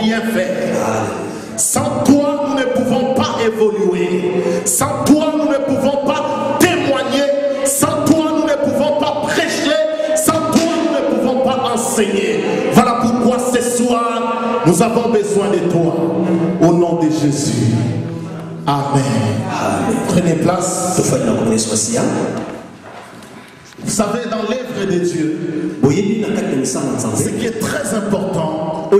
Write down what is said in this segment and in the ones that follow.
rien faire. Sans toi, nous ne pouvons pas évoluer. Sans toi, nous ne pouvons pas témoigner. Sans toi, nous ne pouvons pas prêcher. Sans toi, nous ne pouvons pas enseigner. Voilà pourquoi ce soir, nous avons besoin de toi. Au nom de Jésus. Amen. Prenez place. Vous savez, dans l'œuvre de Dieu, ce qui est très important,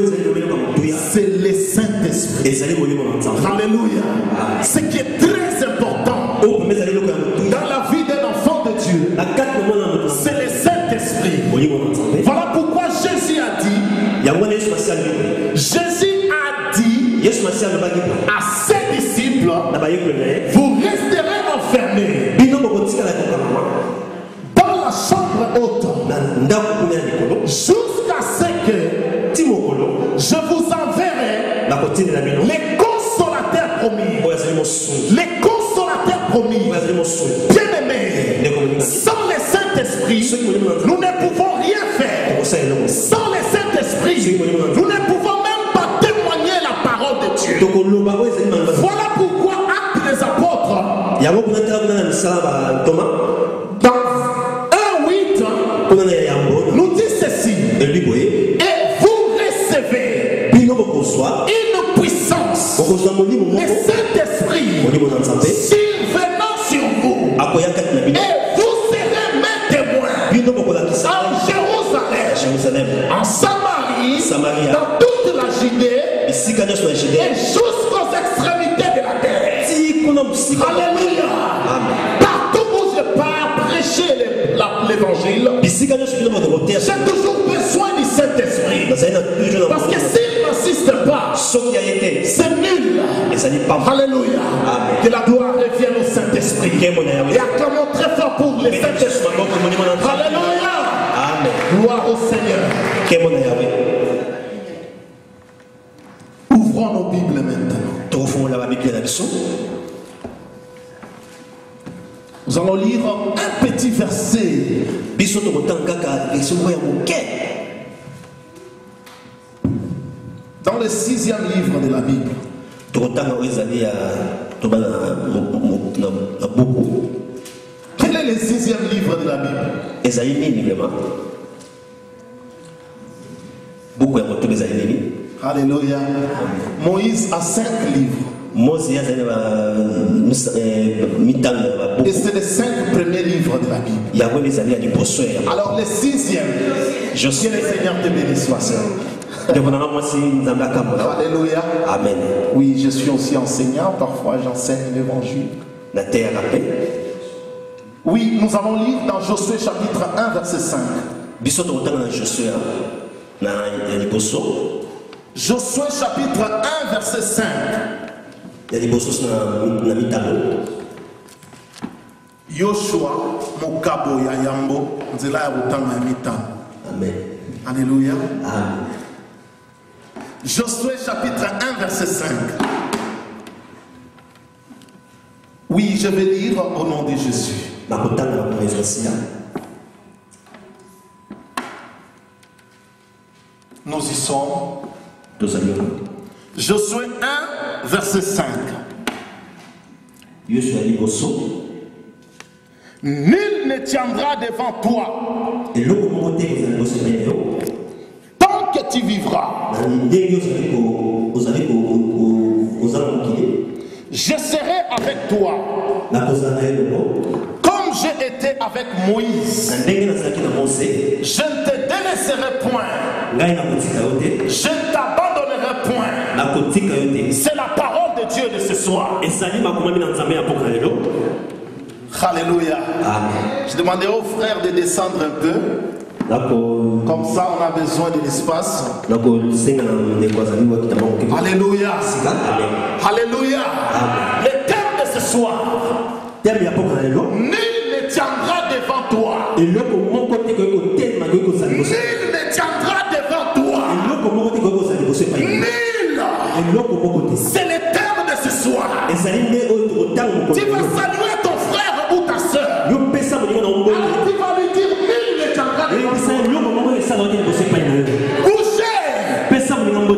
c'est le Saint-Esprit. Alléluia. Ce qui est très important dans la vie d'un enfant de Dieu, c'est le Saint-Esprit. Voilà pourquoi Jésus a dit, à ses disciples, vous resterez enfermés dans la chambre haute jusqu'à ce que je vous enverrai les consolateurs promis. Les consolateurs promis. Bien-aimés, sans le Saint-Esprit, nous ne pouvons rien faire. Sans le Saint-Esprit, nous ne pouvons même pas témoigner la parole de Dieu. Voilà pourquoi Actes des Apôtres, dans 1:8, nous dit ceci. Et vous recevez une puissance, le Saint-Esprit survenant sur vous, et vous serez mes témoins en Jérusalem, en Samarie, dans toute la Judée et jusqu'aux extrémités de la terre. Alléluia. Partout où je pars prêcher l'évangile, j'ai toujours besoin du Saint-Esprit. Parce que s'il n'insiste pas, c'est nul. Alléluia. Que la gloire revienne au Saint-Esprit. Et acclamons très fort pour le Saint-Esprit. Alléluia. Gloire au Seigneur. Ouvrons nos Bibles maintenant. Nous allons lire un petit verset. Dans le 6e livre de la Bible. Quel est le 6e livre de la Bible? Alléluia. Moïse a 5 livres. Et c'est les 5 premiers livres de la Bible. Alors le 6e, que le Seigneur te bénisse, ma soeur. Alléluia. Amen. Oui, je suis aussi enseignant, parfois j'enseigne l'évangile. Oui, nous allons lire dans Josué chapitre 1 verset 5. Josué chapitre 1 verset 5. Yoshua mokabo ya yambo nzela ya butanga ya mitano. Amen. Alléluia. Amen. Josué chapitre 1 verset 5. Oui, je vais lire au nom de Jésus. Nous y sommes. Josué 1 verset 5. Nul ne tiendra devant toi tant que tu vivras. Je serai avec toi comme j'ai été avec Moïse. Je ne te délaisserai point. Je ne t'abandonnerai point. C'est la parole de Dieu de ce soir. Alléluia. Je demandais aux frères de descendre un peu. Comme ça, on a besoin de l'espace. Alléluia. Alléluia. Le thème de ce soir. Nul ne tiendra devant toi. Nul ne tiendra devant toi. Nul. C'est le thème de ce soir. Tu vas saluer ton frère ou ta soeur. Alors tu vas lui dire nul ne tiendra devant toi. Bougez.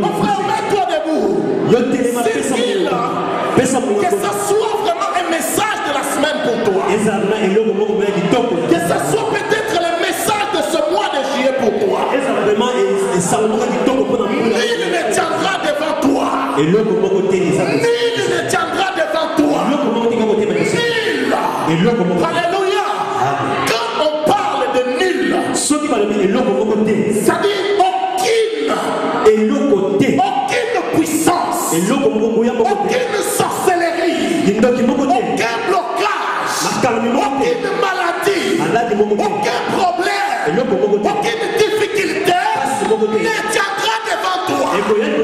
Mon frère, mets-toi Que ça soit vraiment un message de la semaine pour toi. Que ça soit peut-être le message de ce mois de juillet pour toi. Nul ne tiendra devant toi. Nul ne tiendra devant toi. Nul. Alléluia. Quand on parle de nul, c'est-à-dire aucune puissance, aucune sorcellerie, aucun blocage, aucune maladie, aucun problème, aucune difficulté ne tiendra devant toi. Nul.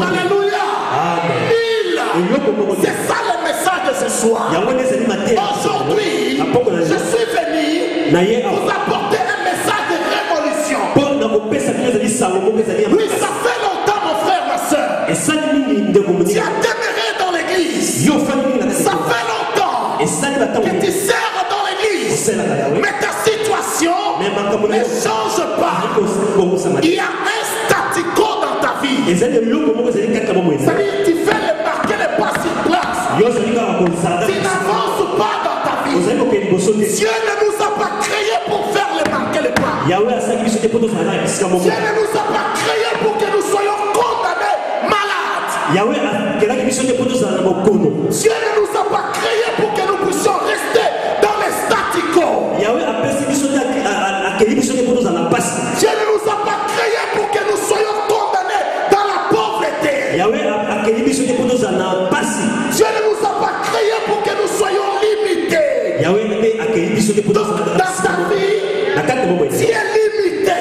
Alléluia. Nul. C'est ça le message de ce soir. Aujourd'hui, je suis venu vous apporter un message de révolution. Oui, ça fait longtemps, mon frère, ma soeur. Tu as demeuré dans l'église. Ça fait longtemps que tu sers dans l'église. Mais ta situation ne change pas. Il y a un statico dans ta vie. C'est-à-dire tu fais marquer les pas sur place. Tu n'avances pas dans ta vie. Dieu ne nous a pas créés pour faire les marquer les pas. Dieu ne nous a pas créés pour que nous soyons condamnés malades. Dieu ne nous a pas créés pour que nous puissions rester dans les staticos. Dieu ne nous a pas créés pour que nous soyons condamnés dans la pauvreté. Dieu ne nous a pas créés pour que nous soyons limités. Dans ta vie, tu es limité.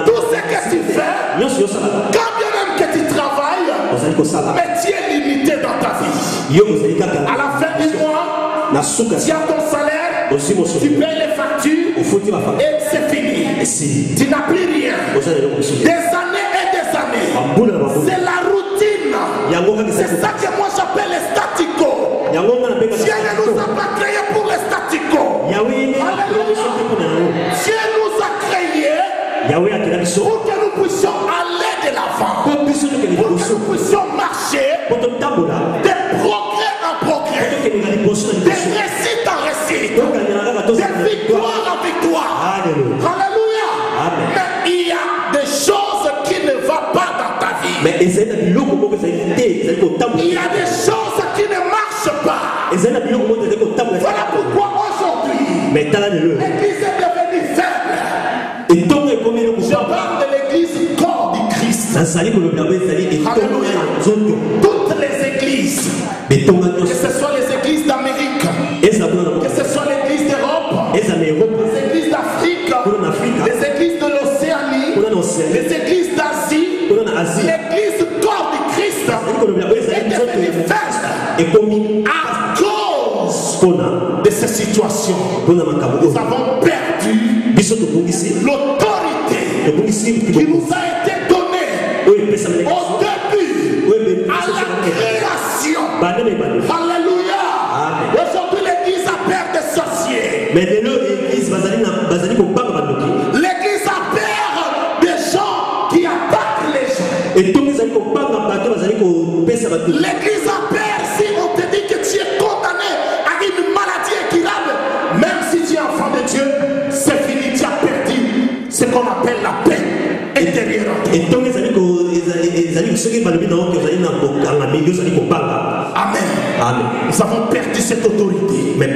Tout ce que tu fais, quand bien même que tu travailles, mais tu es limité dans ta vie. À la fin du mois, tu as ton salaire, tu payes les factures et c'est fini. Tu n'as plus rien. Des années et des années. C'est la routine. C'est ça que moi j'appelle les staticos. Dieu ne nous a pas créés pour les staticos. Dieu nous a créés pour que nous puissions aller de l'avant, pour que nous puissions marcher de progrès en progrès, de réussite en réussite, de victoire en victoire. Alléluia. Mais il y a des choses qui ne vont pas dans ta vie. Il y a des choses qui ne marchent pas. Voilà pourquoi aujourd'hui l'église est devenue faible. Je parle de l'église corps du Christ. Alléluia. Toutes les églises, que ce soit les églises d'Amérique, que ce soit l'église d'Europe, les églises d'Afrique, les églises de l'Océanie, les églises d'Asie, l'église corps du Christ est devenue faible à cause de ces situations. Nous avons perdu l'autorité qui nous a été donnée au début, à la création. Alléluia. Aujourd'hui l'église a peur des sorciers. L'église a peur des gens qui attaquent les gens. L'église a peur si on te dit que tu es condamné à une maladie incurable. Même si tu es enfant de Dieu, c'est fini, tu as perdu ce qu'on appelle la paix intérieure. Amen. Nous avons perdu cette autorité. Mais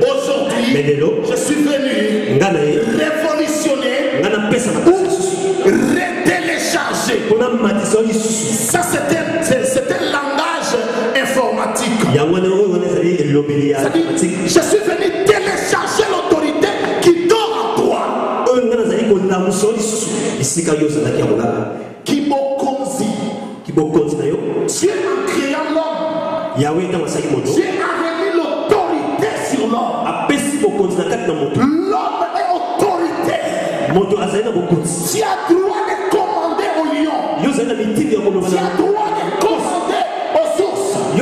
aujourd'hui, je suis venu révolutionner ou retélécharger. Ça, c'est un langage informatique. Je suis venu télécharger l'autorité qui dort en toi. Qui m'okonzi. Dieu a créé l'homme. Dieu a remis l'autorité sur l'homme. L'homme est autorité. Tu as droit de commander au lion. Tu as droit de commander aux ours, au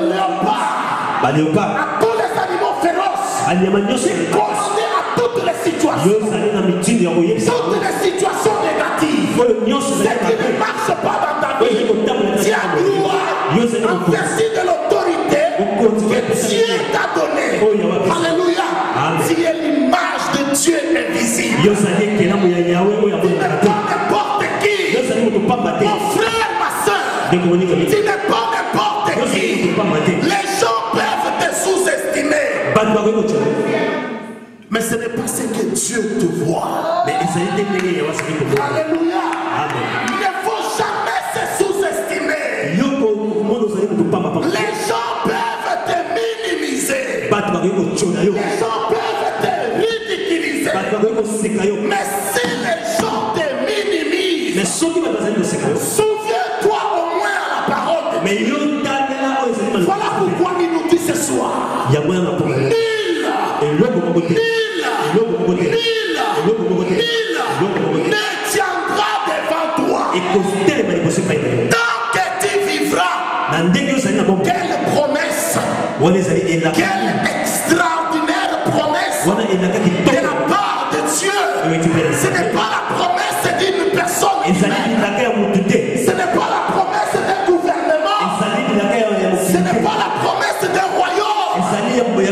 léopard, à tous les animaux féroces. Commander à toutes les situations. Toutes les situations négatives. Tu n'es pas n'importe qui. Les gens peuvent te sous-estimer. Mais ce n'est pas ce que Dieu te voit. Alléluia. Il ne faut jamais se sous-estimer. Les gens peuvent te minimiser. Les gens peuvent te ridiculiser. Mais si les gens te minimisent, souviens-toi au moins à la parole de Dieu. Voilà pourquoi il nous dit ce soir. Nul ne tiendra devant toi. Tant que tu vivras, quelle promesse, quelle extraordinaire promesse de la part de Dieu. Ce n'est pas la promesse d'une personne humaine. Ce n'est pas la promesse d'un gouvernement. Ce n'est pas la promesse d'un royaume. Mais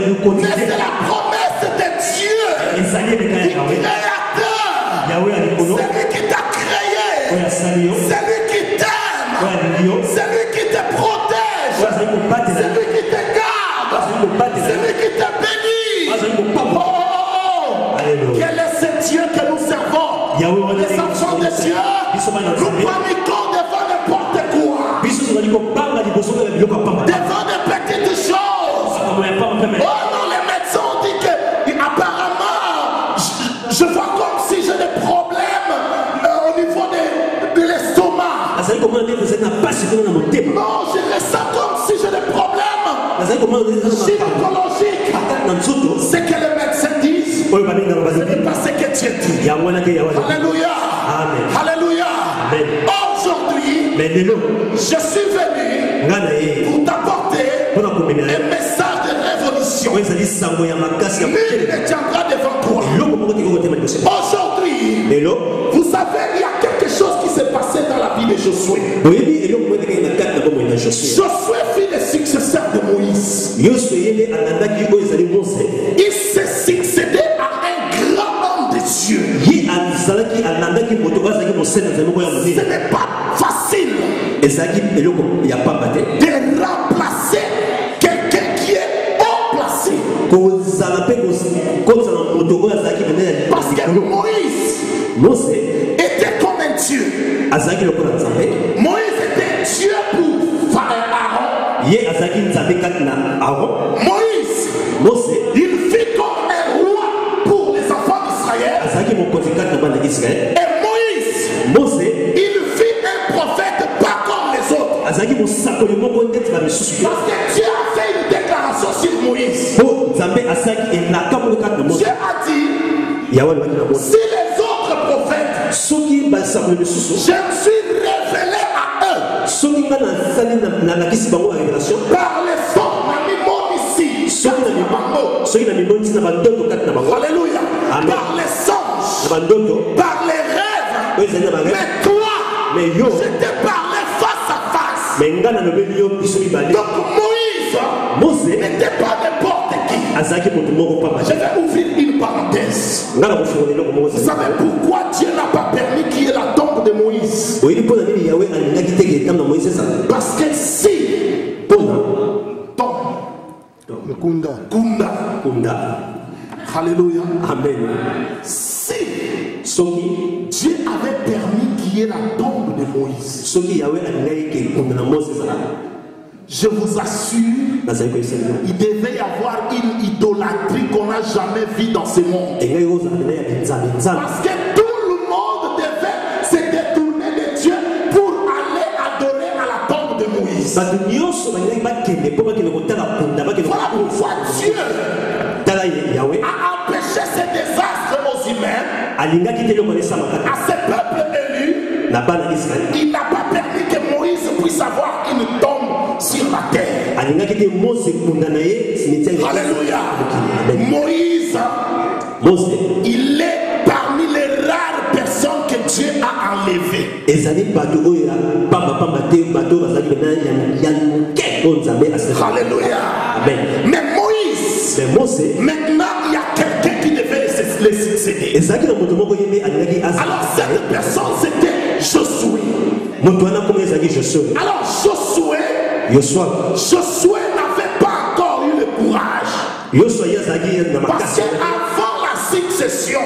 c'est la promesse de Dieu, du Créateur, celui qui t'a créé, celui qui t'aime, celui qui te protège, celui qui te garde, celui qui te bénit. Quel est ce Dieu que nous servons? Les enfants de Dieu, nous paniquons devant n'importe quoi, devant de petites choses. Oh non, les médecins ont dit que apparemment je vois comme si j'ai des problèmes au niveau de l'estomac. Non, je ressens comme si j'ai des problèmes gynécologiques. Ce que les médecins disent, ce n'est pas ce que Dieu dit. Alléluia. Alléluia. Aujourd'hui, je suis venu pour t'apporter un message de révolution. Nul ne tiendra devant toi. Aujourd'hui, vous savez, il y a quelque chose qui s'est passé dans la vie de Josué. Josué fut le successeur de Moïse. Il s'est succédé à un grand homme de Dieu. Ce n'est pas facile de remplacer quelqu'un qui est haut placé. Parce que Moïse était comme un Dieu. Moïse était Dieu pour Aaron. Moïse, il fit comme un roi pour les enfants d'Israël. Et Moïse, il fit un prophète pas comme les autres. Parce que Dieu a fait une déclaration sur Moïse. Dieu a dit, si les autres prophètes, je me suis révélé à eux par les sons, alléluia, par les songes, par les rêves. Mais toi, je t'ai parlé face à face. Donc Moïse n'était pas n'importe qui. Je vais ouvrir une parenthèse. Vous savez pourquoi Dieu n'a pas permis qu'il y ait la tombe de Moïse? Parce que si Kunda. Alléluia. Amen. Si Dieu avait permis qu'il y ait la tombe de Moïse, je vous assure, il devait y avoir une idolâtrie qu'on n'a jamais vue dans ce monde. Parce que tout le monde devait se détourner de Dieu pour aller adorer à la tombe de Moïse. Voilà pourquoi Dieu a empêché ce désastre aux humains, à ce peuple élu. Il n'a pas permis que Moïse puisse avoir une tombe sur la terre. Alléluia. Moïse, il est parmi les rares personnes que Dieu a enlevées. Alléluia. Mais Moïse, maintenant il y a quelqu'un qui devait les succéder. Alors cette personne c'était Josué. Alors Josué n'avait pas encore eu le courage. Parce qu'avant la succession,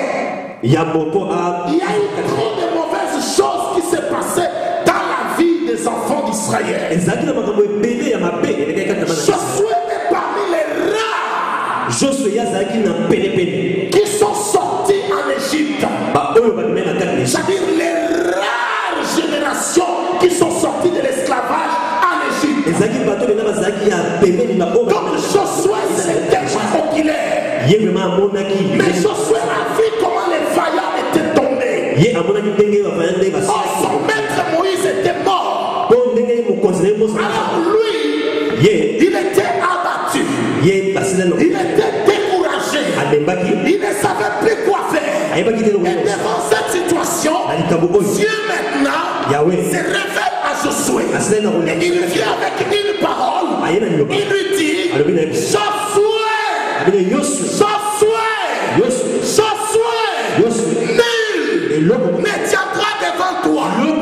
il y a eu trop de mauvaises choses qui se passaient dans la vie des enfants d'Israël. Josué est parmi les rares qui sont sortis en Égypte. C'est-à-dire les rares générations qui sont sorties de l'esclavage en Égypte. Donc Josué c'était oculaire. Mais Josué a vu comment les vaillants étaient tombés. Oh, son maître Moïse était mort. Alors lui, il était abattu. Il était découragé. Il ne savait plus quoi faire. Et devant cette situation, Dieu maintenant se révèle à Josué. Et il vient avec une parole. Il lui dit, Josué, nul ne tiendra devant toi. Nul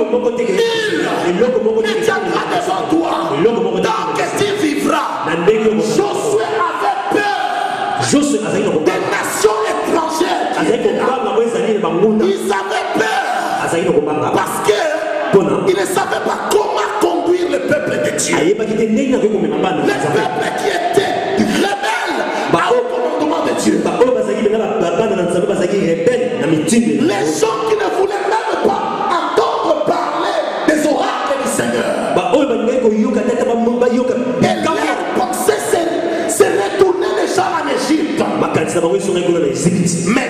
ne tiendra devant toi. Tant que tu vivras. Josué avait peur des nations étrangères. Ils avaient peur parce qu'ils ne savaient pas comment conduire le peuple de Dieu. Le peuple qui était rebelle au commandement de Dieu. Les gens qui ne voulaient même pas entendre parler des oracles du Seigneur. Et leur pensée se retournait déjà en Égypte. Mais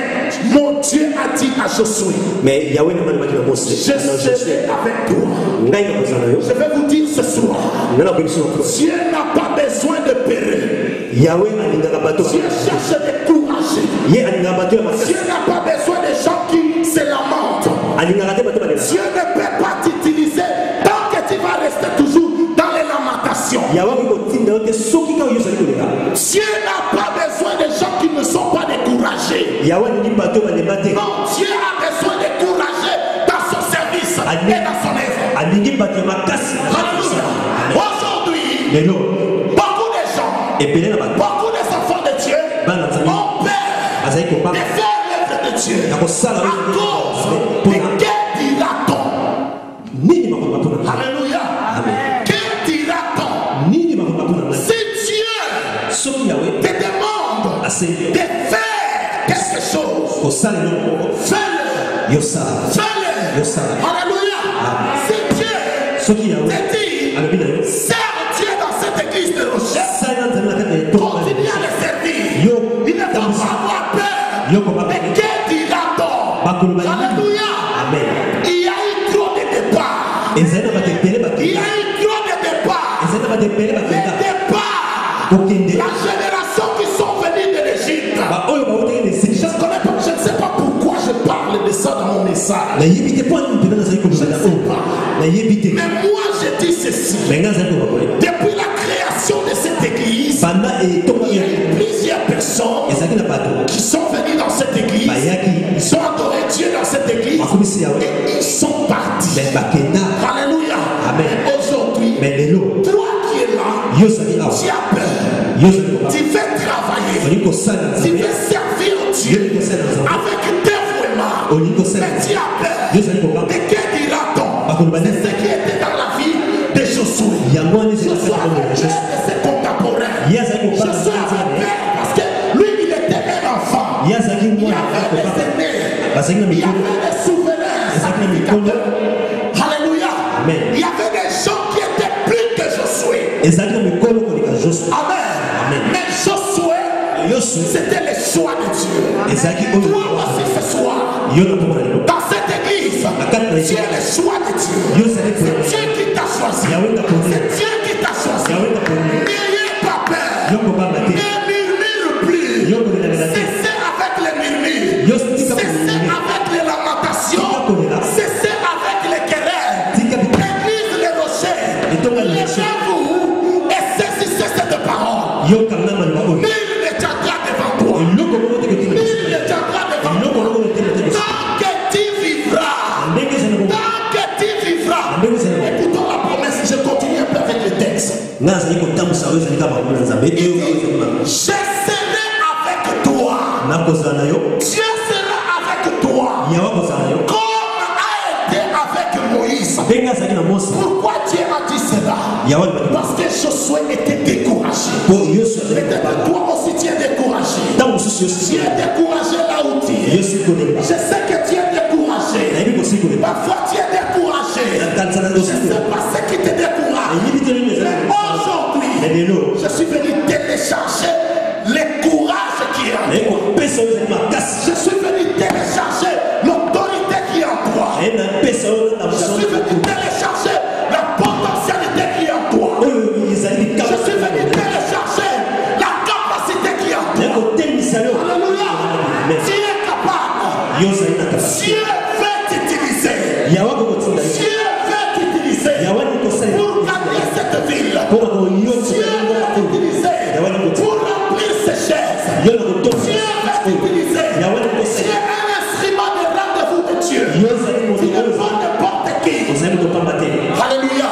mon Dieu a dit à Josué, je serai avec toi. Je vais vous dire ce soir, Dieu n'a pas besoin de périr. Dieu cherche des courageux. Dieu n'a pas besoin de gens qui se lamentent. Dieu ne peut pas t'utiliser tant que tu vas rester toujours dans les lamentations. Dieu n'a pas besoin de gens qui ne sont pas découragés. Non, Dieu a besoin de courageux dans son service et dans son œuvre. Alléluia. Aujourd'hui, beaucoup de gens, beaucoup des enfants de Dieu ont peur de faire l'œuvre de Dieu à cause de que dira-t-on. Alléluia. Que dira-t-on? Si Dieu te demande de faire quelque chose, fais-le. Alléluia. Si Dieu te dit, sers Dieu dans cette église de recherche, continue à le servir. Il ne faut pas avoir peur. Mais que dira-t-on? Alléluia. Il y a eu trop de départs. Il y a eu trop de départs. Les départs. La génération qui sont venus de l'Égypte. Je ne sais pas pourquoi je parle de ça dans mon message. Je ne sais pas. Mais moi je dis ceci. Depuis la création de cette église, il y a eu plusieurs personnes qui sont venues dans cette église. Ils ont adoré Dieu dans cette église. Et ils sont partis. Alléluia. Aujourd'hui, toi qui es là, tu as peur. Tu veux travailler. Tu veux servir Dieu avec dévouement. Mais tu as peur. De que dira-t-on? C'est ce qui était dans la vie de Josué. Josué avait peur de ses contemporains. Josué avait peur parce que lui, il était un enfant. Il y avait des aînés. Il y avait des souverains sacrificateurs. Alléluia. Il y avait des gens qui étaient plus que Josué. Amen. Mais Josué, c'était le choix de Dieu. Toi aussi ce soir, dans cette église, tu es le choix de Dieu. C'est Dieu qui t'a choisi. C'est Dieu qui t'a choisi. N'ayez pas peur. Ne murmure plus. Cessez avec les murmures. Cessez avec les lamentations. Cessez avec les querelles. Église les rochers. Levez-vous et saisissez cette parole. Nul ne tiendra devant toi. Nul ne tiendra devant toi. Tant que tu vivras. Tant que tu vivras. avec toi. Dieu sera avec toi. Comme a été avec Moïse. Pourquoi Dieu a dit cela? Parce que Josué était découragé. Peut-être toi aussi tu es découragé. Tu es découragé là où tu es. Je sais que tu es découragé. Parfois tu es découragé. Je ne sais pas ce qui te décourage. Mais aujourd'hui, je suis venu télécharger le courage qui est en toi. Je suis venu télécharger l'autorité qui est en toi. Je suis venu télécharger la potentialité qui est en toi. Je suis venu télécharger la capacité qui est en toi. Alléluia. Tu es capable. Dieu veut t'utiliser. Dieu veut t'utiliser pour gagner cette ville. Dieu veut t'utiliser pour remplir ces chaises. Dieu veut t'utiliser. Tu es un instrument de rendez-vous de Dieu. Tu n'es pas n'importe qui. Alléluia.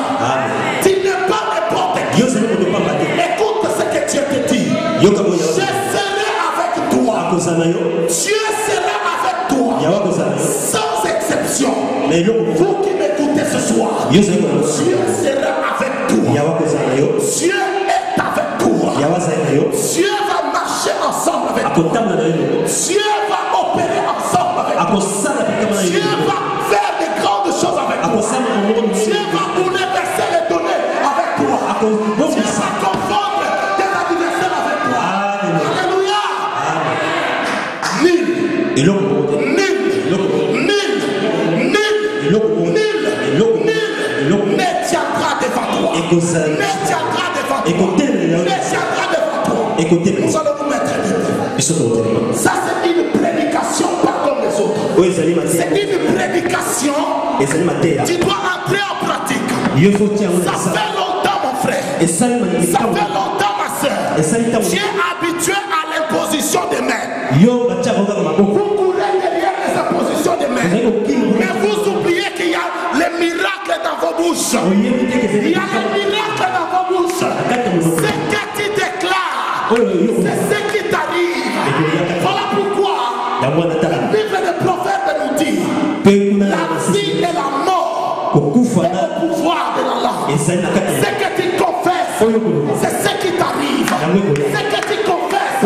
Tu n'es pas n'importe qui. Écoute ce que Dieu te dit. Je serai avec toi. Dieu sera avec toi. Sans exception. Vous qui m'écoutez ce soir, Dieu sera avec toi. Dieu est avec toi. Dieu va marcher ensemble avec toi. Dieu va opérer ensemble avec toi. Dieu va faire de grandes choses avec toi. Dieu va bouleverser les données avec toi. Dieu va confondre tes adversaires avec toi. Alléluia. Nul ne tiendra devant toi. Ne tiendra devant toi. Nous allons nous mettre debout. Ça c'est une prédication pas comme les autres. C'est une prédication. Tu dois entrer en pratique. Ça fait longtemps mon frère. Ça fait longtemps ma soeur. Tu es habitué à l'imposition des mains. Vous courez derrière les impositions des mains. Mais vous oubliez qu'il y a les miracles dans vos bouches. Il y a les miracles dans vos bouches. Ce que tu déclares, c'est ce qui t'arrive. Voilà pourquoi le livre des prophètes nous dit la vie et la mort est au pouvoir de la langue. Ce que tu confesses, c'est ce qui t'arrive. Ce que tu confesses,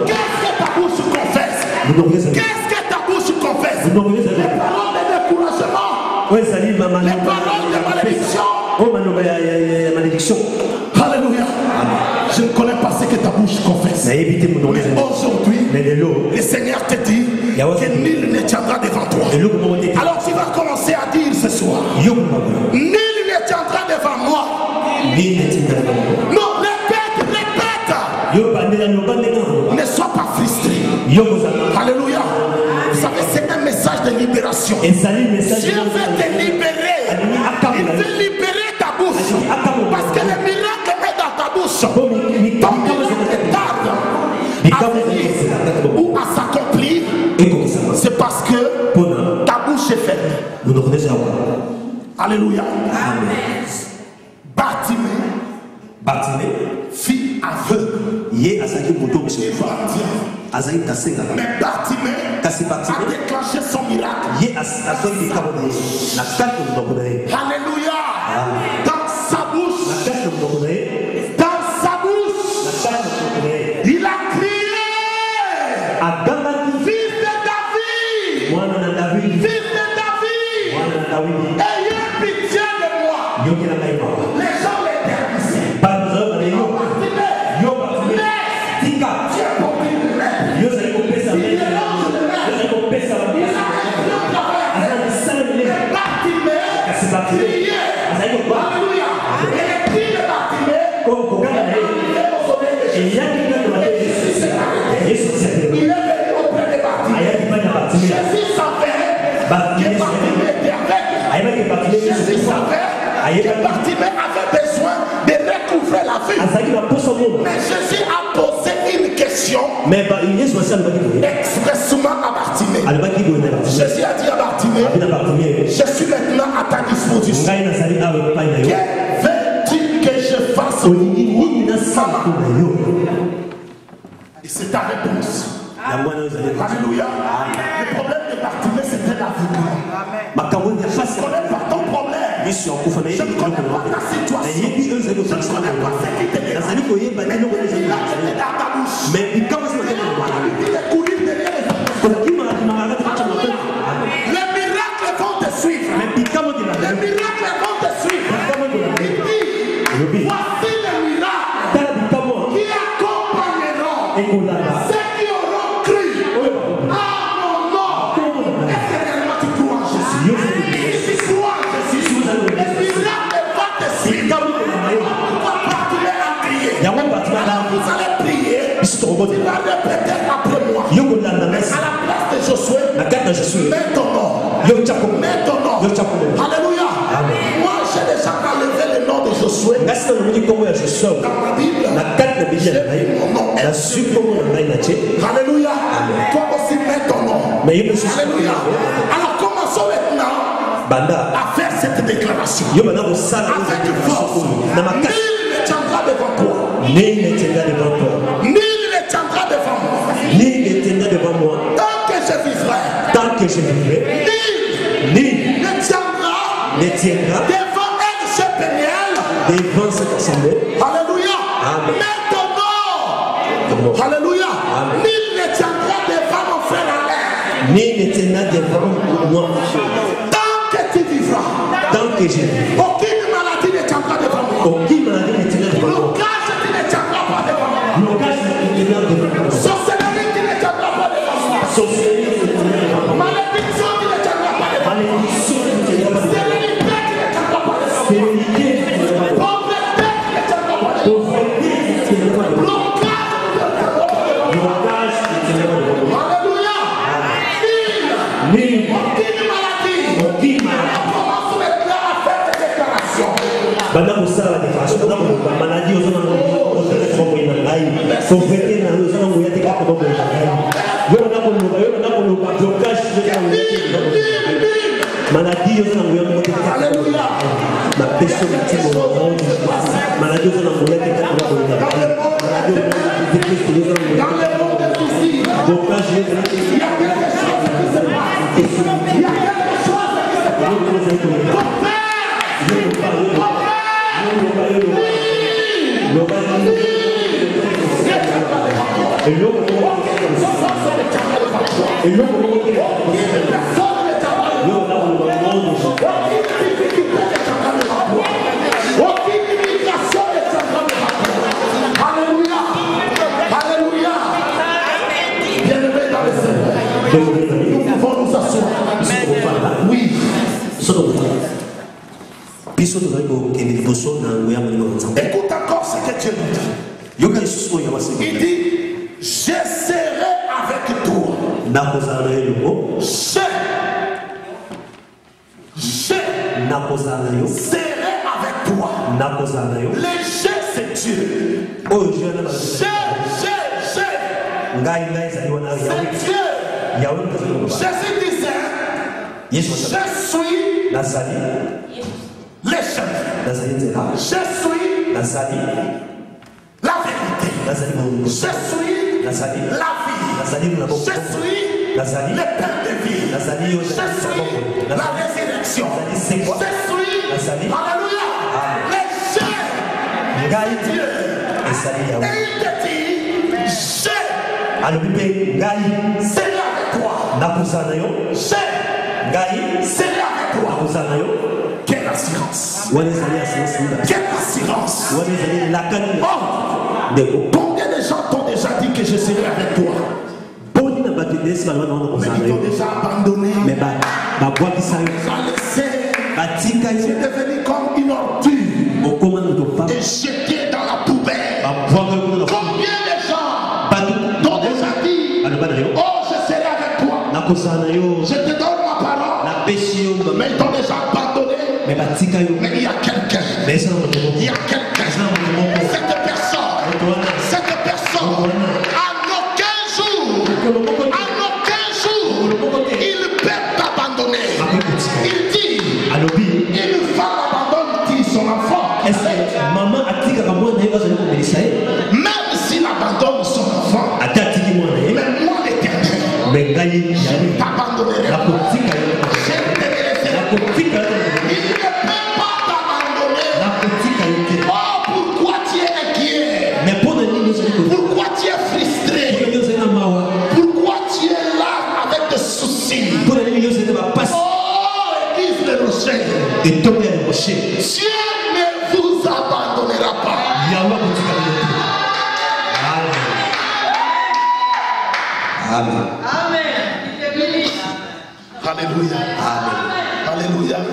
qu'est-ce que ta bouche confesse? Qu'est-ce que ta bouche confesse? Les paroles de découragement, les paroles de malédiction. Alléluia. Je ne connais pas ce que ta bouche confesse. Mais aujourd'hui, le Seigneur te dit que nul ne tiendra devant toi. Alors tu vas commencer à dire ce soir, nul ne tiendra devant moi. Non, répète. Ne sois pas frustré. Alléluia. Vous savez, c'est un message de libération. Dieu veut te libérer. Il veut libérer ta bouche. Parce que le miracle est dans ta bouche. Ton miracle tarde à venir ou à s'accomplir. C'est parce que ta bouche est fermée. Alléluia. Amen. Bartimée, fille aveugle. Mais Bartimée a déclenché son miracle. Alléluia. Dans sa bouche, il a crié, fils de David, ayez pitié de moi. Les gens l'éternisent. Bartimée avait besoin de recouvrer la vie. Mais Jésus a posé une question expressément à Bartimée. Jésus a dit à Bartimée, je suis maintenant à ta disposition. Que veux-tu que je fasse Et c'est ta réponse. Alléluia. Le problème de Bartimée, c'était la vigueur. Je ne connais pas ton problème. Je ne connais pas ta situation. Je ne connais pas ce qui te dérange. Mais il est couru derrière les miracles vont te suivre. Les miracles vont te suivre. Il dit, voici les miracles qui accompagneront ceux qui auront cru à mon nom. Est-ce que réellement tu crois en Jésus? Si tu crois en Jésus, les miracles vont te suivre. Pourquoi Bartimée a crié? Vous allez prier. Tu vas répéter après moi. À la place de Josué, mets ton nom. Mets ton nom. Alléluia. Moi, j'ai déjà enlevé le nom de Josué dans ma Bible. J'ai mis mon nom. Alléluia. Toi aussi, mets ton nom. Alléluia. Alors, commençons maintenant à faire cette déclaration. Avec force. Nul ne tiendra devant toi. Nul ne tiendra devant moi. Tant que je vivrai. Nul ne tiendra devant ce Peniel. Devant cette assemblée. Alléluia. Mets ton nom. Alléluia. Nul ne tiendra devant mon frère Alain. Nul ne tiendra devant moi. Tant que tu vivras. Aucune maladie ne tiendra devant moi. Blocage qui ne tiendra pas devant moi. Sorcellerie qui ne tiendra pas devant moi. Malédiction qui ne tiendra pas devant moi. Stérilité qui ne tiendra pas devant moi. Pauvreté qui ne tiendra pas devant moi. Blocage qui ne tiendra pas devant moi. Alléluia. Aucune maladie. Commence maintenant à faire des déclarations. Nous pouvons nous asseoir. Oui. Écoute encore ce que Dieu nous dit. Il dit, je serai avec toi. Je serai avec toi. Le je, c'est Dieu. C'est Dieu. Jésus disait, je suis le chemin. Je suis la vérité. Je suis la vie. Je suis le pain de vie. Je suis la résurrection. Je suis, alléluia, le chef Dieu. Et il te dit, je serai avec toi. Je serai avec toi. Quelle assurance. Quelle assurance. Combien de gens t'ont déjà dit que je serai avec toi? Mais ils t'ont déjà abandonné. Tu es devenu comme une ordure et jeté dans la poubelle. Combien de gens t'ont déjà dit, oh, je serai avec toi, je te donne ma parole, mais ils t'ont déjà abandonné. Mais il y a quelqu'un, cette personne, à aucun jour, il peut t'abandonner. Il dit, une femme abandonne-t-il son enfant? Et tomber à rocher. Dieu ne vous abandonnera pas. Amen. Amen. Alléluia. Amen. Alléluia. Amen.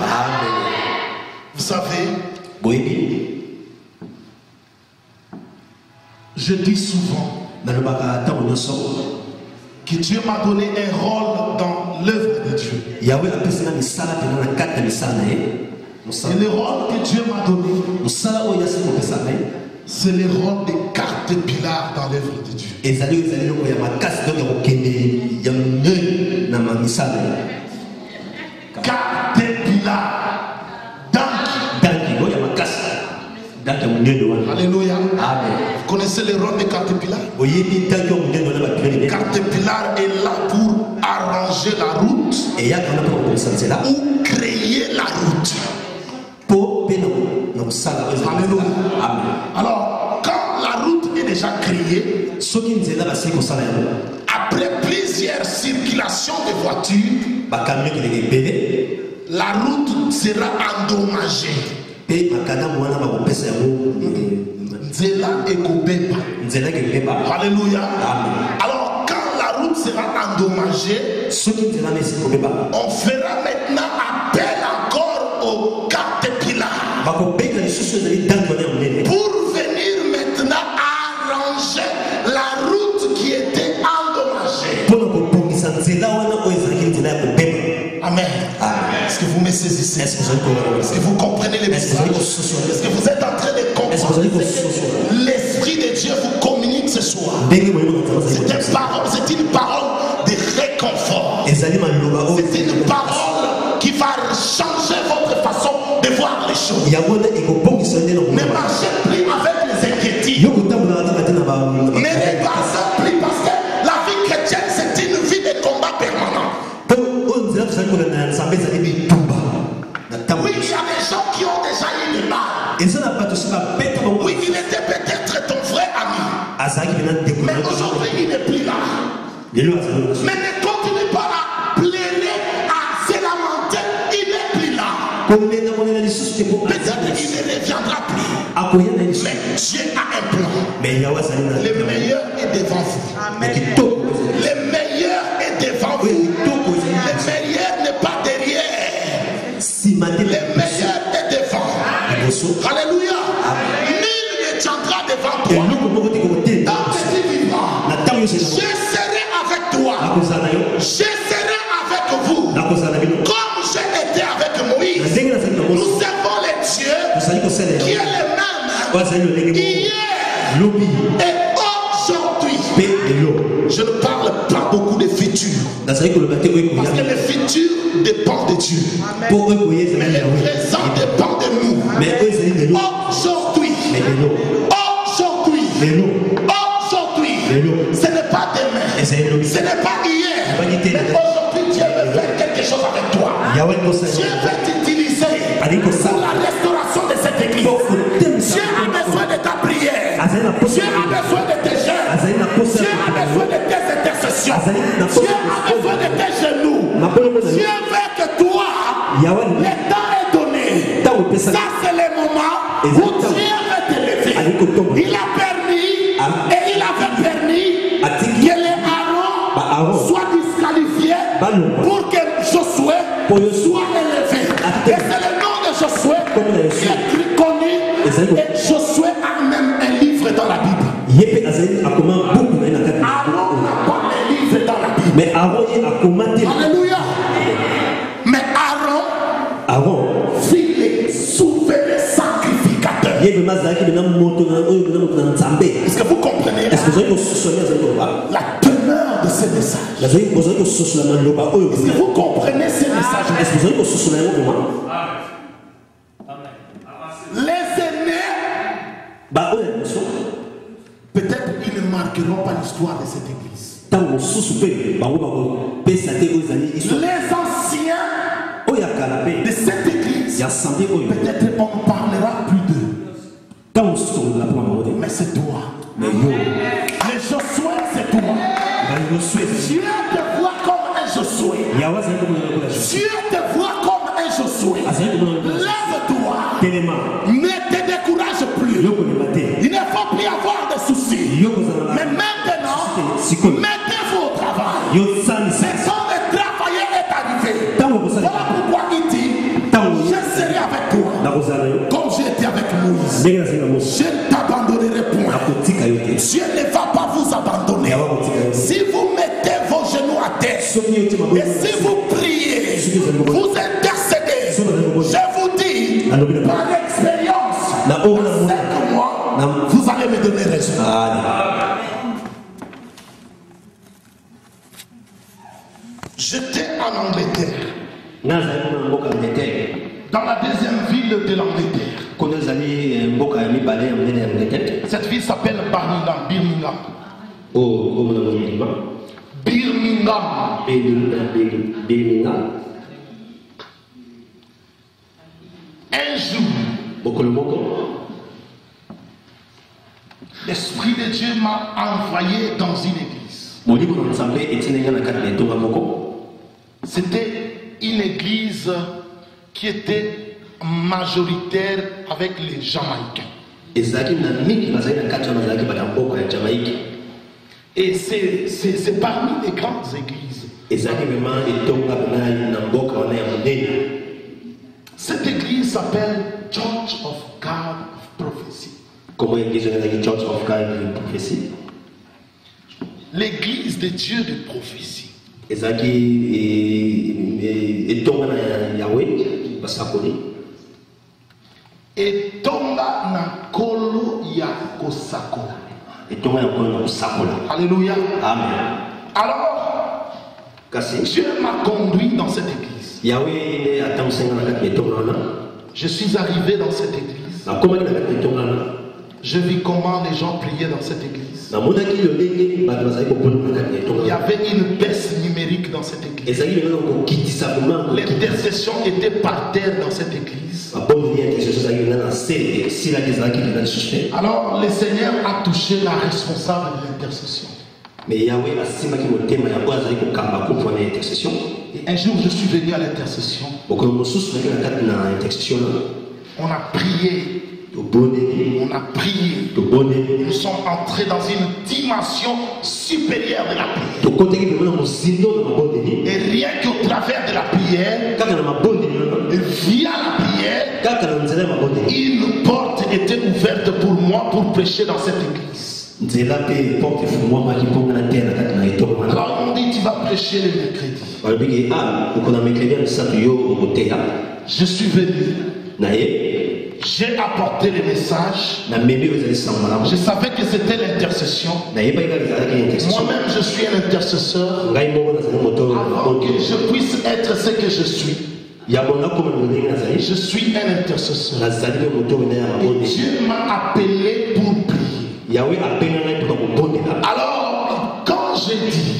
Vous savez, Oui. je dis souvent que Dieu m'a donné un rôle dans l'œuvre de Dieu. Et le rôle que Dieu m'a donné, c'est le rôle de caterpillar dans l'œuvre de Dieu. Caterpillar. Alléluia. Amen. Vous connaissez le rôle de caterpillar? Caterpillar est là pour arranger la route ou créer la route. Alléluia. Alors, quand la route est déjà créée, après plusieurs circulations de voitures, la route sera endommagée. Nzela ekobeba. Alléluia. Alors quand la route sera endommagée, on fera maintenant appel encore au caterpillar pour venir maintenant arranger la route qui était endommagée. Amen. Est-ce que vous me saisissez? Est-ce que vous comprenez les messages? Est-ce que vous êtes en train de comprendre? L'Esprit de Dieu vous communique ce soir. C'est une parole de réconfort. C'est une parole qui va changer votre façon de voir les choses. Ne marchez plus avec les inquiétudes. Ne dépassez plus parce que la vie chrétienne c'est une vie de combat permanent. Oui, il y a des gens qui ont déjà eu des mal. Oui, il était peut-être ton vrai ami. Mais aujourd'hui, il n'est plus là. Mais ne continue pas à plaider, à se lamenter. Il n'est plus là. Peut-être qu'il ne reviendra plus. Mais Dieu a un plan. Le meilleur est devant vous. Le meilleur est devant vous. Le meilleur n'est pas derrière. Le meilleur est devant. Alléluia. Nul ne tiendra devant toi. Dans tes vivants, je serai avec toi. Je serai avec vous. Comme j'ai été avec Moïse. Nous servons les dieux qui est le même hier et aujourd'hui. Je ne parle pas beaucoup de futur. Parce que le futur dépend de Dieu. Mais le présent dépend de nous. Aujourd'hui. Ce n'est pas demain. Ce n'est pas hier. Mais aujourd'hui, Dieu veut faire quelque chose avec toi. Dieu veut t'utiliser pour la restauration de cette église. Dieu a besoin de ta prière. Dieu a besoin de tes jeûnes. Dieu a besoin de tes intercessions. Dieu a besoin de tes genoux. Dieu veut que toi, le temps est donné. Ça, c'est le moment où Dieu veut te lever. Il a permis et il avait permis que les Aaron soient disqualifiés pour que Josué soit élevé. Et c'est le nom de Josué qui est connu. Et Josué a même un livre dans la Bible. Aaron n'a pas un livre dans la Bible. Mais Aaron a commenté. Alléluia. Mais Aaron fit les souverains sacrificateurs. Est-ce que vous comprenez la teneur de ce message? Est-ce que vous comprenez ce message? Les aînés, peut-être ils ne marqueront pas l'histoire de cette église. Les anciens de cette église, peut-être on ne parlera plus d'eux. Mais c'est toi. Les Josué, c'est toi. Dieu te voit comme un Josué. Dieu te voit comme un Josué. Mettez-vous au travail. Le temps de travailler est arrivé. Voilà pourquoi il dit, je serai avec toi. Comme j'ai été avec Moïse. Je ne t'abandonnerai point. Dieu ne va pas vous abandonner. Si vous mettez vos genoux à terre, et si vous priez, vous intercédez, je vous dis, par expérience, dans 5 mois, vous allez me donner raison. J'étais en Angleterre. Dans la deuxième ville de l'Angleterre. Cette ville s'appelle Birmingham. Birmingham. Un jour, l'Esprit de Dieu m'a envoyé dans une église. C'était une église qui était majoritaire avec les Jamaïcains. Et c'est parmi les grandes églises. Cette église s'appelle Church of God of Prophecy. L'église de Dieu de prophétie. Et tonga na kolo ya kosakola. Alléluia. Amen. Alors, Dieu m'a conduit dans cette église. Je suis arrivé dans cette église. Je vis comment les gens priaient dans cette église. Il y avait une baisse numérique dans cette église. L'intercession était par terre dans cette église. Alors le Seigneur a touché la responsable de l'intercession. Et un jour je suis venu à l'intercession. On a prié. On a prié. Nous sommes entrés dans une dimension supérieure de la prière. Et rien qu'au travers de la prière, et via la prière, une porte était ouverte pour moi pour prêcher dans cette église. Alors on dit tu vas prêcher le mercredi. Je suis venu. J'ai apporté le message. Je savais que c'était l'intercession. Moi-même, je suis un intercesseur. Avant que je puisse être ce que je suis. Je suis un intercesseur. Et Dieu m'a appelé pour prier. Alors, quand j'ai dit,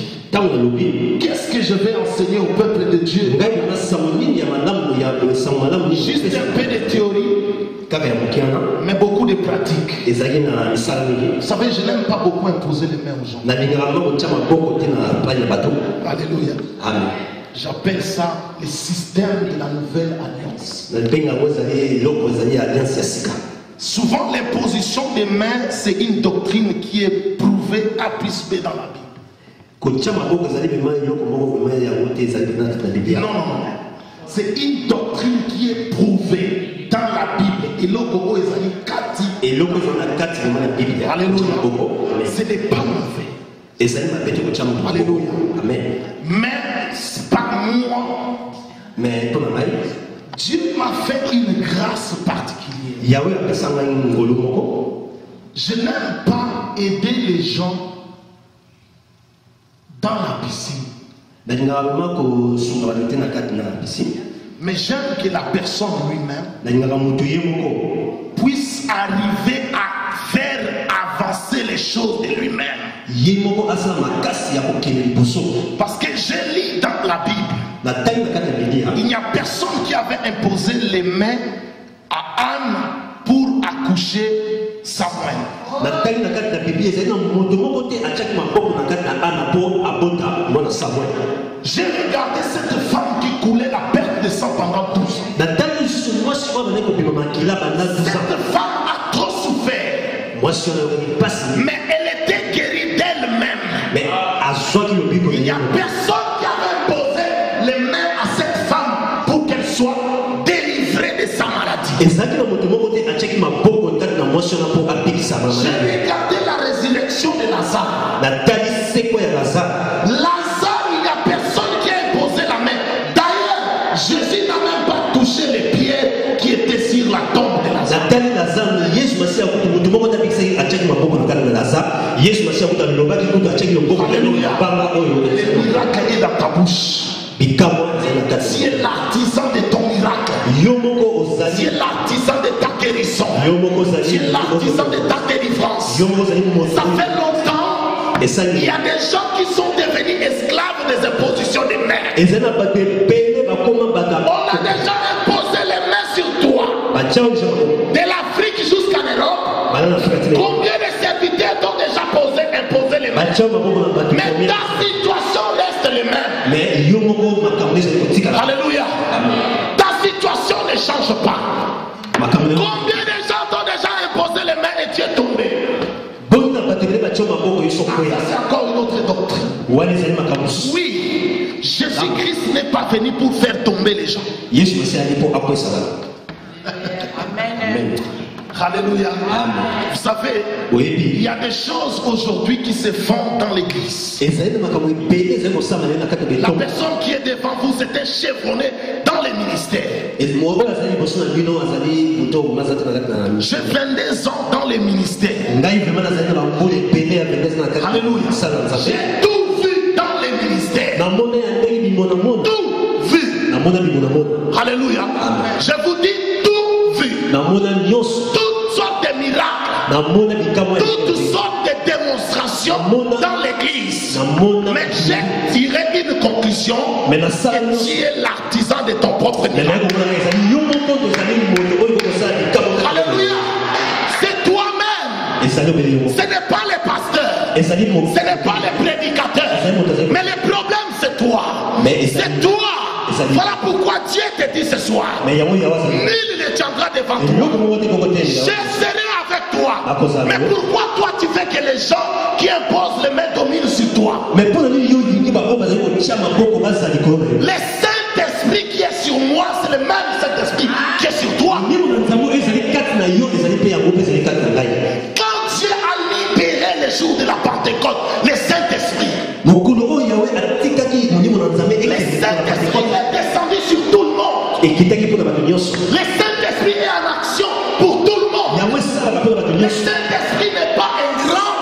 qu'est-ce que je vais enseigner au peuple de Dieu? Juste un peu de théorie, mais beaucoup de pratiques. Vous savez, je n'aime pas beaucoup imposer les mains aux gens. Alléluia. Amen. J'appelle ça le système de la nouvelle alliance. Souvent, l'imposition des mains, c'est une doctrine qui est prouvée A plus B dans la Bible. Non, c'est une doctrine qui est prouvée dans la Bible. Alléluia. Ce n'est pas mauvais. Alléluia. Amen. Mais c'est pas moi. Mais Dieu m'a fait une grâce particulière. Je n'aime pas aider les gens dans la piscine. Mais j'aime que la personne lui-même puisse arriver à faire avancer les choses de lui-même. Parce que je lis dans la Bible, il n'y a personne qui avait imposé les mains à Anne pour accoucher Samuel. J'ai regardé cette femme qui coulait la perte de sang pendant 12 ans. Cette femme a trop souffert. Mais elle était guérie d'elle-même. J'ai regardé la résurrection de Lazare. Lazare, il n'y a personne qui a imposé la main. D'ailleurs, Jésus n'a même pas touché les pierres qui étaient sur la tombe de Lazare. Le miracle est dans ta bouche. Tu es l'artisan de ton miracle. Tu es l'artisan de ta guérison. Tu es l'artisan de ta délivrance. Ça fait longtemps. Il y a des gens qui sont devenus esclaves des impositions des mains. On a déjà imposé les mains sur toi. De l'Afrique jusqu'en Europe. Combien de serviteurs t'ont déjà imposé les mains? Mais ta situation reste les mains. Alléluia. Ta situation ne change pas. Combien de gens t'ont déjà imposé les mains et tu es tombé? C'est encore une autre doctrine. Oui, Jésus-Christ n'est pas venu pour faire tomber les gens. Amen. Alléluia. Vous savez, il y a des choses aujourd'hui qui se font dans l'église. La personne qui est devant vous était chevronnée dans les ministères. J'ai 22 ans dans les ministères. Alléluia. J'ai tout vu dans les ministères. Tout vu. Alléluia. Je vous dis tout vu. Toutes sortes de miracles. Toutes sortes de démonstrations dans l'église. Mais j'ai tiré une conclusion. Que tu es l'artisan de ton propre miracle. Alléluia. C'est toi-même. Ce n'est pas les pasteurs. Ce n'est pas les prédicateurs. Mais le problème c'est toi. C'est toi. Voilà pourquoi Dieu te dit ce soir. Nul ne tiendra devant toi. Je serai avec toi. Mais pourquoi toi tu veux que les gens qui imposent les mains dominent sur toi? Le Saint-Esprit qui est sur moi, c'est le même Saint-Esprit qui est sur toi. Quand Dieu a libéré le jour de la Pentecôte, le Saint-Esprit, le Saint-Esprit est descendu sur tout le monde. Le Saint-Esprit est en action pour tout le monde. Le Saint-Esprit n'est pas un grand.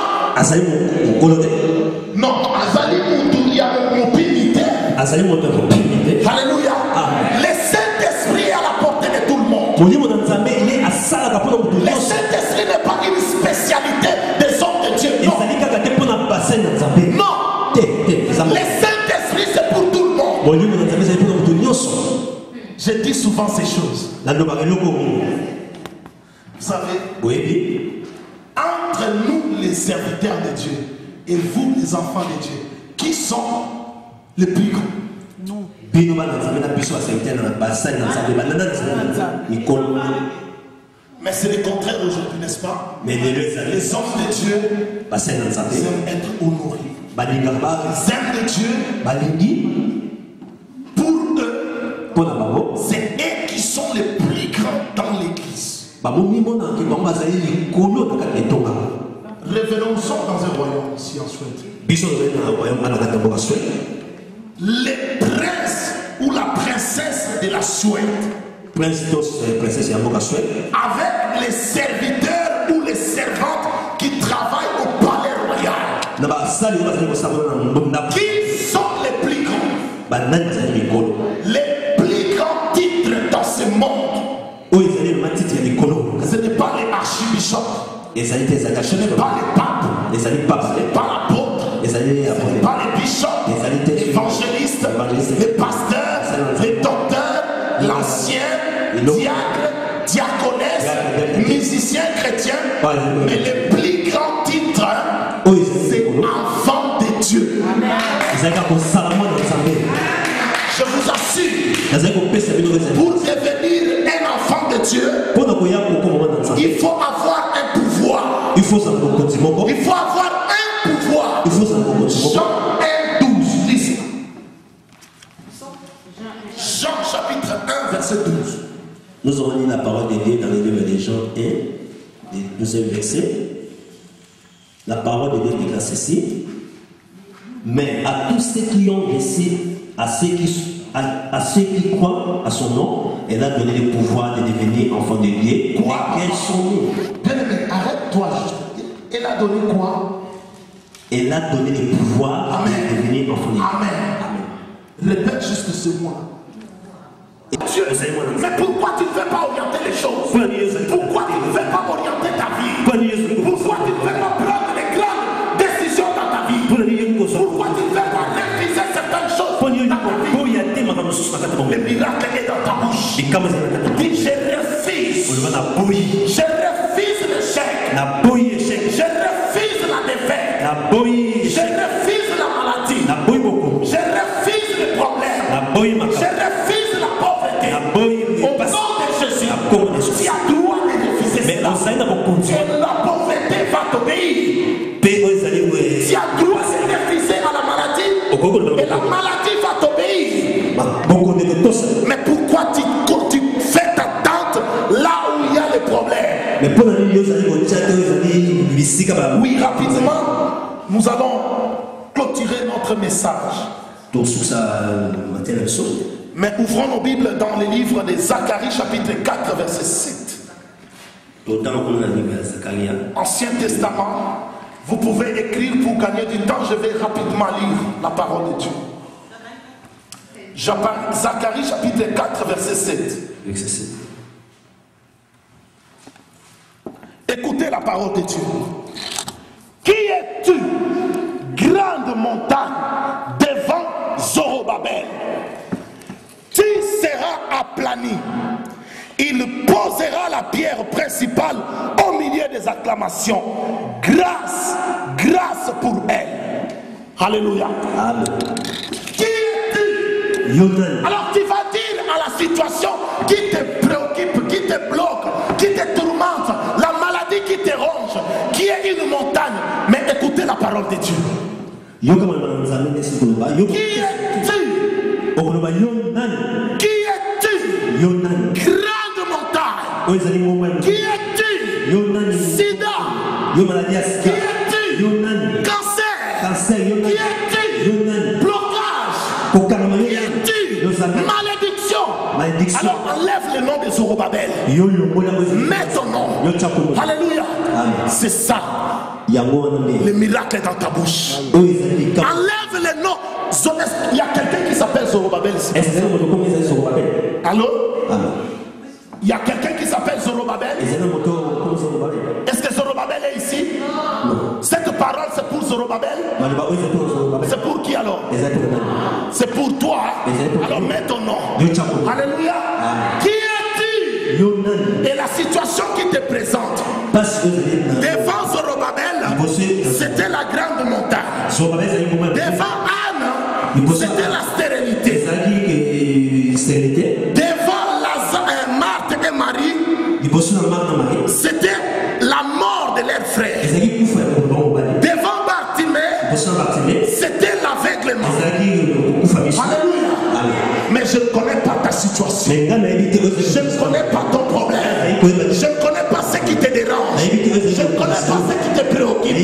Non, Azali Moutouria Moupinité. Alléluia. Le Saint-Esprit est à la portée de tout le monde. Le Saint-Esprit n'est pas une spécialité des hommes de Dieu. Non. Non. Le Saint-Esprit c'est pour tout le monde. Je dis souvent ces choses. Vous savez, entre nous les serviteurs de Dieu et vous les enfants de Dieu, qui sont les plus grands? Non. Mais c'est le contraire aujourd'hui, n'est-ce pas? Mais les hommes de Dieu aiment être honorés. Les hommes de Dieu, pour eux, c'est eux qui sont les plus grands dans l'église. Revenons-en dans un royaume ici en Suède. Les princes ou la princesse de la Suède, avec les serviteurs ou les servantes qui travaillent au palais royal, qui sont les plus grands? Les plus grands titres dans ce monde, ce n'est pas les archibishops, ce n'est pas les papes, ce n'est pas l'apôtre, ce n'est pas les bishops, les évangélistes, les pasteurs, les docteurs, l'ancien, diacre, diaconesse, musicien chrétien. Mais les plus grands titres, c'est enfant de Dieu. Je vous assure, pour devenir un enfant de Dieu, il faut avoir un pouvoir. Il faut avoir un pouvoir. Jean 1:12, lisez. Jean chapitre 1 verset 12. Nous aurons lu la parole parole de Dieu dans le livre des Jean 1, du 12e verset. La parole de Dieu déclare ceci. Mais à tous ceux qui ont laissé, à ceux qui croient à son nom, elle a donné le pouvoir de devenir enfants de Dieu. Quoi? Quels sont-nous? Bien-aimé, arrête-toi. Elle a donné quoi? Elle a donné le pouvoir de devenir enfants de Dieu. Amen. Répète juste ce mot. Dieu, mais pourquoi tu ne fais pas orienter les choses? Pourquoi tu ne fais pas orienter ta vie? Pourquoi tu ne fais pas prendre les grandes décisions dans ta vie? Pourquoi tu ne fais pas réviser certaines choses dans ta vie? Le miracle est dans ta bouche. Dis, je refuse. Je refuse l'échec. Je refuse la défaite. Je refuse la maladie. Je refuse les problèmes. Je refuse la pauvreté. Au nom de Jésus, tu as droit de refuser cela. Et la pauvreté va t'obéir. Tu as droit de refuser à la maladie. Et la maladie va t'obéir. Mais pourquoi tu fais ta tente là où il y a les problèmes? Oui, rapidement, nous allons clôturer notre message. Mais ouvrons nos Bibles dans les livres de Zacharie chapitre 4 verset 7. Ancien Testament, vous pouvez écrire pour gagner du temps. Je vais rapidement lire la parole de Dieu. Zacharie chapitre 4 verset 7. Écoutez la parole de Dieu. Qui es-tu, grande montagne, devant Zorobabel? Tu seras aplani. Il posera la pierre principale au milieu des acclamations. Grâce, grâce pour elle. Alléluia. Amen. Qui es-tu? Alors tu vas dire à la situation qui te préoccupe, qui te bloque, qui te tourmente, la maladie qui te ronge, qui est une montagne. Mais écoutez la parole de Dieu. Qui es-tu? Qui es-tu? Grande montagne. Qui es-tu? Sida. Qui es-tu? Cancer. Qui es-tu? Blocage. Qui es-tu? Malédiction. Alors enlève le nom de Zorobabel. Mets ton nom. Alléluia. C'est ça. Le miracle est dans ta bouche. Enlève le nom. Il y a quelqu'un qui s'appelle Zorobabel ici. Allô? Il y a quelqu'un qui s'appelle Zorobabel. Est-ce que Zorobabel est ici? Non. Cette parole c'est pour Zorobabel. C'est pour qui alors? C'est pour toi. Alors mets ton nom. Alléluia. Qui es-tu? Et la situation qui te présente devant Zorobabel, c'était la grande montagne. Devant Anne, c'était la stérilité. Devant Marthe et Marie, c'était la mort de leur frère. Devant Bartimée, c'était l'aveuglement. Alléluia. Mais je ne connais pas ta situation. Je ne connais pas ton problème. Je ne connais pas ce qui te dérange. Je ne connais pas ce qui te préoccupe.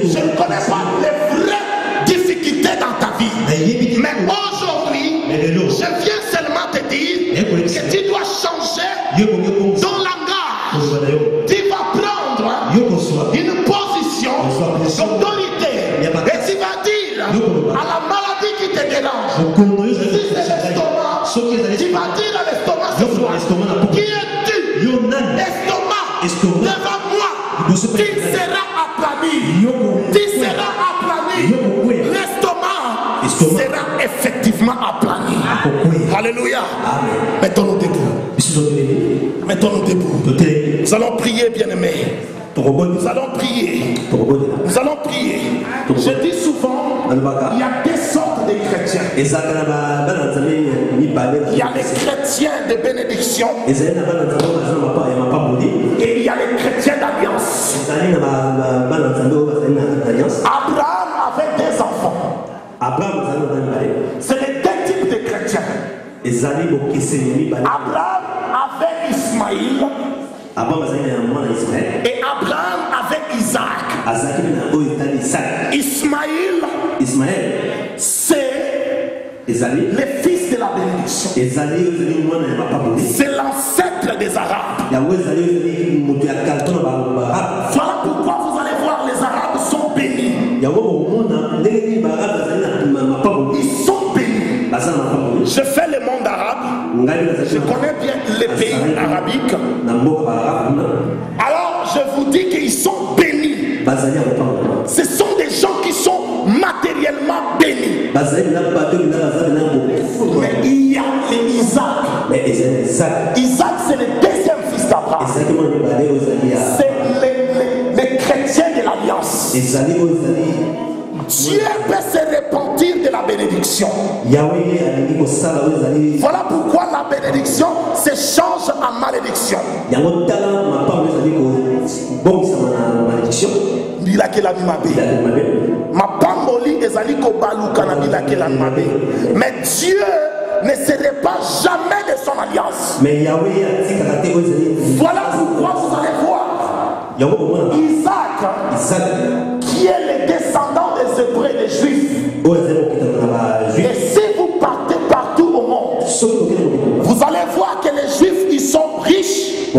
Je ne connais pas les vraies difficultés dans ta vie. Mais aujourd'hui, je viens seulement te dire que tu dois changer ton langage. Tu vas prendre une position d'autorité. Et tu vas dire à la maladie qui te dérange, si c'est l'estomac, tu vas dire à l'estomac ce soir, qui es-tu? Estomac, devant moi, tu seras aplani. Tu seras aplani. L'estomac sera effectivement aplani. Alléluia. Mettons-nous debout. Mettons-nous debout. Nous allons prier, bien-aimés. Nous allons prier. Nous allons prier. Je dis souvent, il y a des sortes de chrétiens. Il y a les chrétiens de bénédiction. Et il y a les chrétiens d'alliance. Abraham avait des enfants. C'est les deux types de chrétiens. Abraham avait Ismaël. Ismaïl. Et Abraham avait Isaac. Ismaïl, c'est les fils de la bénédiction. C'est l'ancêtre des Arabes. Voilà pourquoi vous allez voir, les Arabes sont bénis. Ils sont bénis. Je fais le monde arabe. Je connais bien les pays arabiques. Alors je vous dis qu'ils sont bénis. Ce sont des gens qui sont matériellement bénis. Mais il y a Isaac. Isaac, c'est le deuxième fils d'Abraham. C'est les chrétiens de l'Alliance. Dieu peut se repentir de la bénédiction. Voilà pourquoi la bénédiction se change en malédiction. Mais Dieu ne se répand jamais de son alliance. Voilà pourquoi vous allez voir Isaac, qui est le descendant des Hébreux et des Juifs. Et si vous partez partout au monde, vous allez voir que les Juifs, ils sont riches,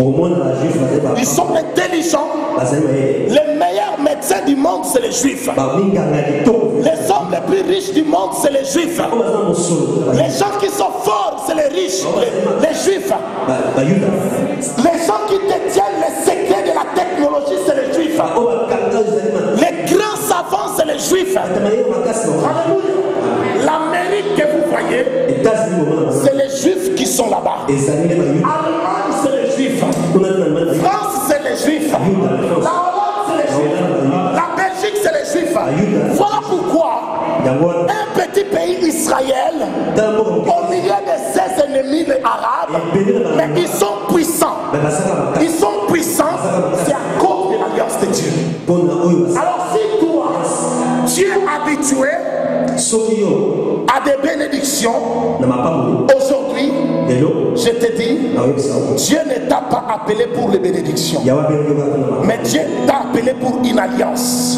ils sont intelligents. Les meilleurs médecins du monde, c'est les Juifs. Les hommes les plus riches du monde, c'est les Juifs. Les gens qui sont forts, c'est les riches, les Juifs. Les gens qui détiennent les secrets de la technologie, c'est les Juifs. Les grands savants, c'est les Juifs. Alléluia. L'Amérique que vous voyez, c'est les Juifs qui sont là-bas. Allemagne, c'est les Juifs. France, c'est les Juifs. La Hollande, c'est les Juifs. La Belgique, c'est les Juifs. Voilà pourquoi un petit pays, Israël, au milieu de ses ennemis les Arabes, mais ils sont puissants. Ils sont puissants, c'est à cause de l'alliance de Dieu. Alors si toi, tu es habitué à des bénédictions, aujourd'hui, je te dis, Dieu ne t'a pas appelé pour les bénédictions, mais Dieu t'a appelé pour une alliance.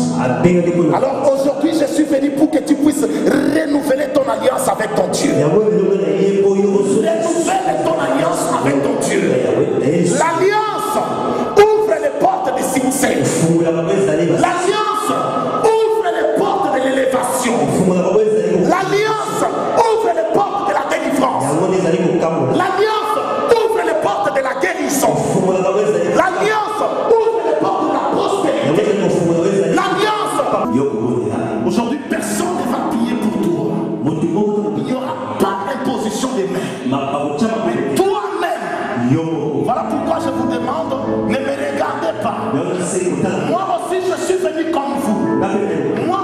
Alors aujourd'hui, je suis venu pour que tu puisses renouveler ton alliance avec ton Dieu. Renouveler ton alliance avec ton Dieu. L'alliance ouvre les portes du succès. L'alliance ouvre les portes de l'élévation. L'alliance ouvre les portes de la délivrance. L'alliance ouvre les portes de la guérison. L'alliance ouvre les portes de la prospérité. L'alliance. Aujourd'hui, personne ne va prier pour toi. Il n'y aura pas d'imposition des mains. Mais toi-même. Voilà pourquoi je vous demande, ne me regardez pas. Moi aussi, je suis venu comme vous. Moi